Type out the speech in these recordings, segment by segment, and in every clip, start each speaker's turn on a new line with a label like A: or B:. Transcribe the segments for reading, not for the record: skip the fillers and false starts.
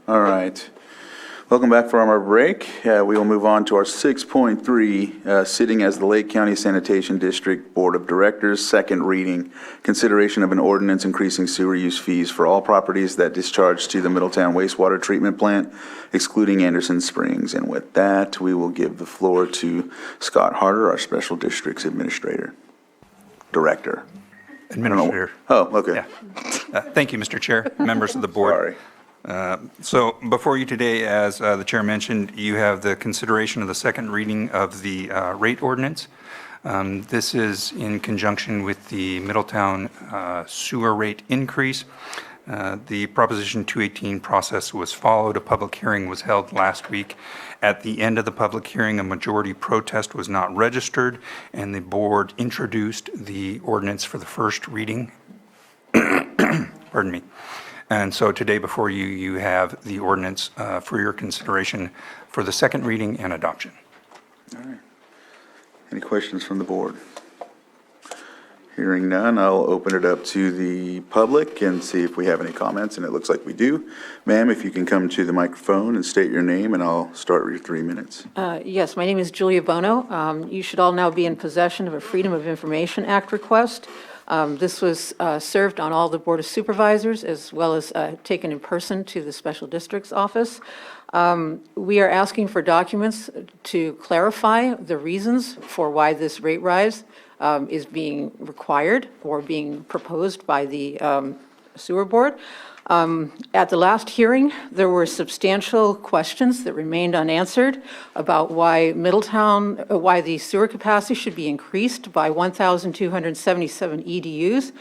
A: All right. Welcome back from our break. We will move on to our 6.3, sitting as the Lake County Sanitation District Board of Directors, second reading, consideration of an ordinance increasing sewer use fees for all properties that discharge to the Middletown Wastewater Treatment Plant, excluding Anderson Springs. And with that, we will give the floor to Scott Harder, our Special Districts Director.
B: Administrator.
A: Oh, okay.
B: Yeah. Thank you, Mr. Chair, members of the board.
A: Sorry.
B: So before you today, as the chair mentioned, you have the consideration of the second reading of the rate ordinance. This is in conjunction with the Middletown sewer rate increase. The Proposition 218 process was followed. A public hearing was held last week. At the end of the public hearing, a majority protest was not registered, and the board introduced the ordinance for the first reading. Pardon me. And so today before you, you have the ordinance for your consideration for the second reading and adoption.
A: All right. Any questions from the board? Hearing none, I'll open it up to the public and see if we have any comments, and it looks like we do. Ma'am, if you can come to the microphone and state your name, and I'll start your 3 minutes.
C: Yes, my name is Julia Bono. You should all now be in possession of a Freedom of Information Act request. This was served on all the Board of Supervisors as well as taken in person to the Special Districts Office. We are asking for documents to clarify the reasons for why this rate rise is being required or being proposed by the Sewer Board. At the last hearing, there were substantial questions that remained unanswered about why why the sewer capacity should be increased by 1,277 EDUs,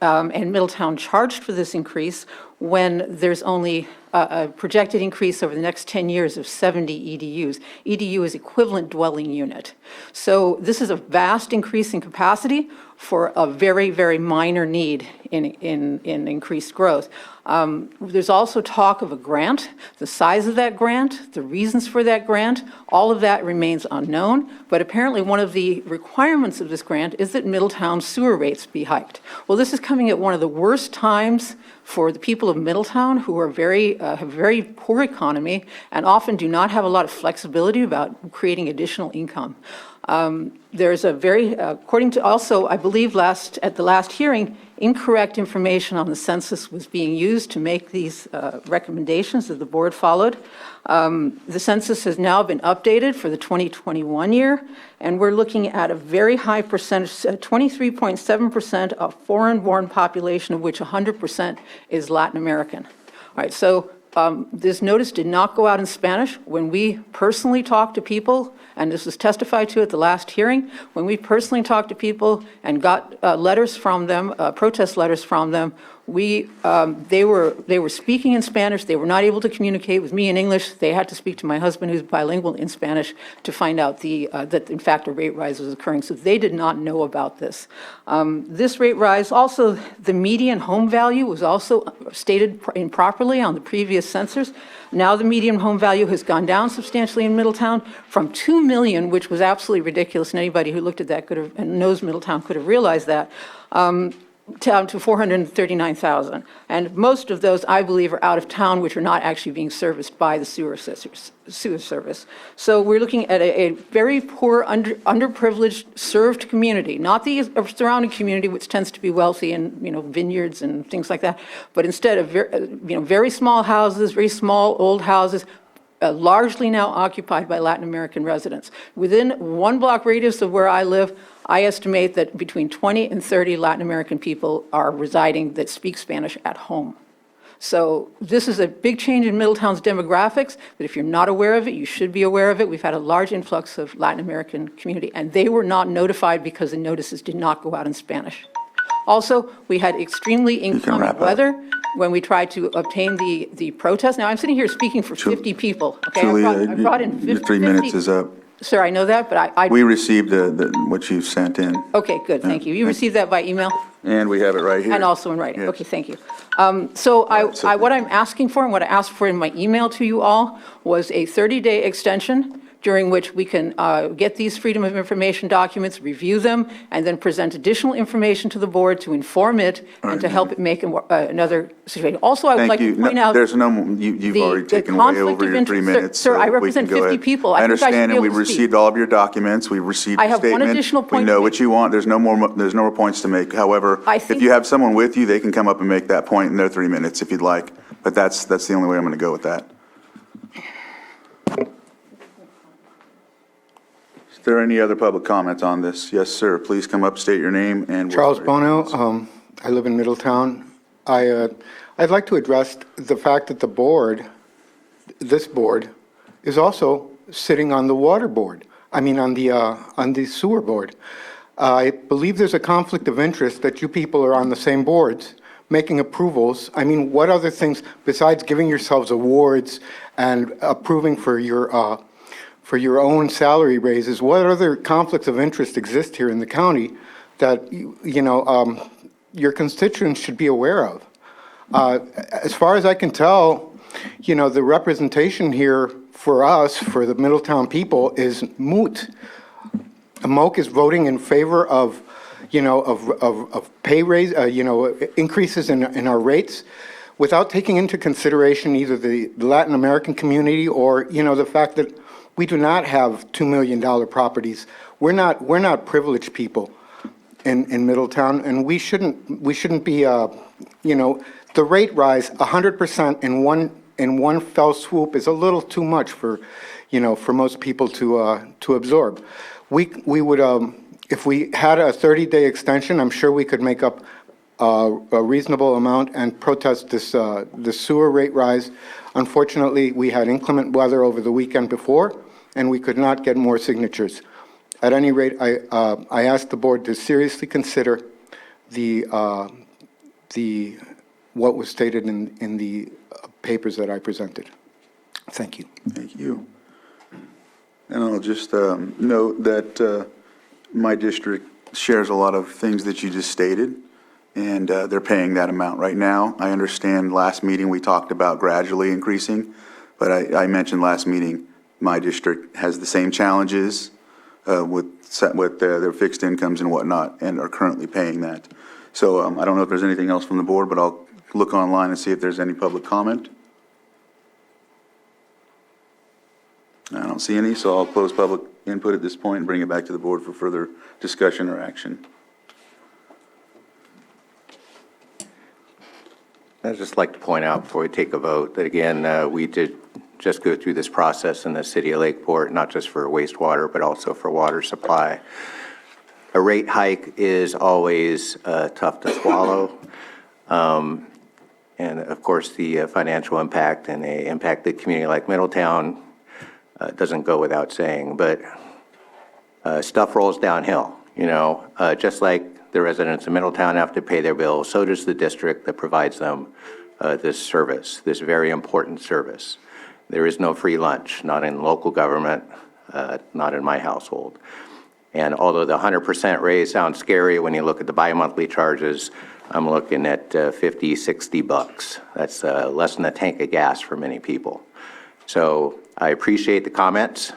C: and Middletown charged for this increase when there's only a projected increase over the next 10 years of 70 EDUs. EDU is equivalent dwelling unit. So this is a vast increase in capacity for a very, very minor need in increased growth. There's also talk of a grant. The size of that grant, the reasons for that grant, all of that remains unknown, but apparently one of the requirements of this grant is that Middletown sewer rates be hiked. Well, this is coming at one of the worst times for the people of Middletown, who are have a very poor economy and often do not have a lot of flexibility about creating additional income. There's a according to also, I believe at the last hearing, incorrect information on the census was being used to make these recommendations that the board followed. The census has now been updated for the 2021 year, and we're looking at a very high percentage, 23.7% of foreign-born population, of which 100% is Latin American. All right, so this notice did not go out in Spanish. When we personally talked to people, and this was testified to at the last hearing, when we personally talked to people and got letters from them, protest letters from them, they were speaking in Spanish. They were not able to communicate with me in English. They had to speak to my husband, who's bilingual, in Spanish to find out that in fact a rate rise was occurring. So they did not know about this. This rate rise, also the median home value was also stated improperly on the previous census. Now the median home value has gone down substantially in Middletown from $2 million, which was absolutely ridiculous, and anybody who looked at that and knows Middletown could have realized that. Down to 439,000, and most of those, I believe, are out of town, which are not actually being serviced by the sewer service. So we're looking at a very poor, underprivileged, served community, not the surrounding community, which tends to be wealthy and vineyards and things like that, but instead of very small houses, very small old houses. Largely now occupied by Latin American residents. Within 1 block radius of where I live, I estimate that between 20 and 30 Latin American people are residing that speak Spanish at home. So this is a big change in Middletown's demographics, but if you're not aware of it, you should be aware of it. We've had a large influx of Latin American community, and they were not notified because the notices did not go out in Spanish. Also, we had extremely inclement weather when we tried to obtain the protest. Now, I'm sitting here speaking for 50 people. Okay,
A: Julia,
C: I brought in 50.
A: Your 3 minutes is up.
C: Sir, I know that, but
A: We received what you sent in.
C: Okay, good, thank you. You received that by email?
A: And we have it right here.
C: And also in writing.
A: Yes.
C: Okay, thank you. So what I'm asking for and what I asked for in my email to you all was a 30-day extension during which we can get these Freedom of Information documents, review them, and then present additional information to the board to inform it and to help it make another situation. Also, I would
A: Thank
C: like
A: you.
C: to point
A: No,
C: out.
A: There's no, you've already
C: the
A: taken way
C: conflict
A: over
C: of
A: your 3
C: interest.
A: minutes.
C: Sir,
A: so
C: I
A: we
C: represent
A: can go
C: 50
A: ahead.
C: people.
A: I
C: I think I should
A: understand,
C: be
A: and
C: able
A: we've
C: to speak.
A: received all of your documents. We've received
C: I
A: your
C: have one
A: statement.
C: additional point
A: We
C: to
A: know
C: make.
A: what you want. There's no more points to make. However,
C: I
A: if
C: think-
A: you have someone with you, they can come up and make that point in their 3 minutes if you'd like. But that's the only way I'm going to go with that. Is there any other public comments on this? Yes, sir. Please come up, state your name and.
D: Charles Bono, I live in Middletown. I'd like to address the fact that the board, this board, is also sitting on the water board, on the sewer board. I believe there's a conflict of interest that you people are on the same boards, making approvals. I mean, what other things, besides giving yourselves awards and approving for your own salary raises, what other conflicts of interest exist here in the county that, your constituents should be aware of? As far as I can tell, the representation here for us, for the Middletown people, is moot. Moak is voting in favor of pay raise, increases in our rates, without taking into consideration either the Latin American community or, the fact that we do not have $2 million properties. We're not privileged people in Middletown, and we shouldn't be, the rate rise 100% in one fell swoop is a little too much for most people to absorb. We would, if we had a 30-day extension, I'm sure we could make up a reasonable amount and protest the sewer rate rise. Unfortunately, we had inclement weather over the weekend before, and we could not get more signatures. At any rate, I asked the board to seriously consider what was stated in the papers that I presented. Thank you.
A: Thank you. And I'll just note that my district shares a lot of things that you just stated, and they're paying that amount right now. I understand last meeting we talked about gradually increasing, but I mentioned last meeting my district has the same challenges with their fixed incomes and whatnot, and are currently paying that. So I don't know if there's anything else from the board, but I'll look online and see if there's any public comment. I don't see any, so I'll close public input at this point and bring it back to the board for further discussion or action.
E: I'd just like to point out before we take a vote that, again, we did just go through this process in the city of Lakeport, not just for wastewater, but also for water supply. A rate hike is always tough to swallow. And of course, the financial impact and the impacted community like Middletown doesn't go without saying, but stuff rolls downhill, just like the residents of Middletown have to pay their bills, so does the district that provides them this service, this very important service. There is no free lunch, not in local government, not in my household. And although the 100% raise sounds scary when you look at the bi-monthly charges, I'm looking at 50, 60 bucks. That's less than a tank of gas for many people. So I appreciate the comments.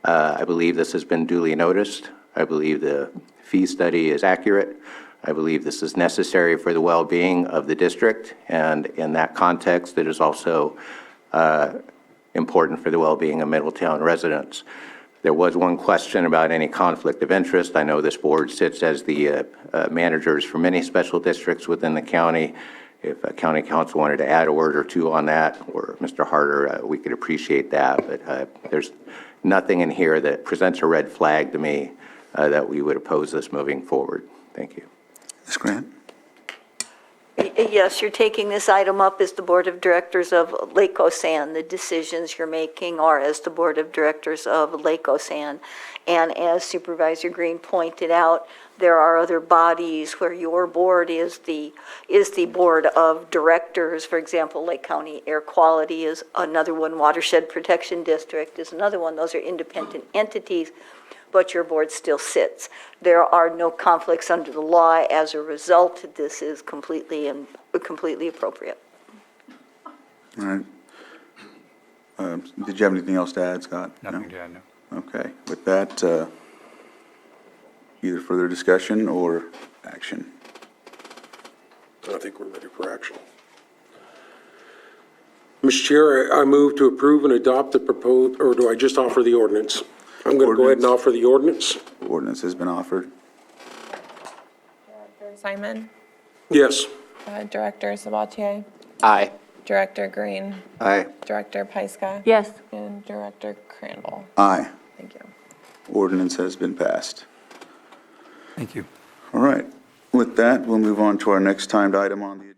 E: I believe this has been duly noticed. I believe the fee study is accurate. I believe this is necessary for the well-being of the district, and in that context, it is also important for the well-being of Middletown residents. There was one question about any conflict of interest. I know this board sits as the managers for many special districts within the county. If county council wanted to add a word or two on that, or Mr. Harder, we could appreciate that. But there's nothing in here that presents a red flag to me that we would oppose this moving forward. Thank you.
A: Ms. Grant?
F: Yes, you're taking this item up as the Board of Directors of Lake Osan. The decisions you're making are as the Board of Directors of Lake Osan. And as Supervisor Green pointed out, there are other bodies where your board is the Board of Directors. For example, Lake County Air Quality is another one. Watershed Protection District is another one. Those are independent entities, but your board still sits. There are no conflicts under the law. As a result, this is completely appropriate.
A: All right. Did you have anything else to add, Scott? No?
B: Nothing to add, no.
A: Okay, with that, either further discussion or action?
G: I think we're ready for action. Mr. Chair, I move to approve and adopt the proposed, or do I just offer the ordinance? I'm going to go ahead and
A: Ordinance.
G: offer the ordinance.
A: Ordinance has been offered.
H: Director Simon,
G: Yes.
H: Director Sabatier,
E: Aye.
H: Director Green,
E: Aye.
H: Director Pyska.
C: Yes.
H: And Director Crandall.
A: Aye.
H: Thank you.
A: Ordinance has been passed.
B: Thank you.
A: All right. With that, we'll move on to our next timed item on the agenda.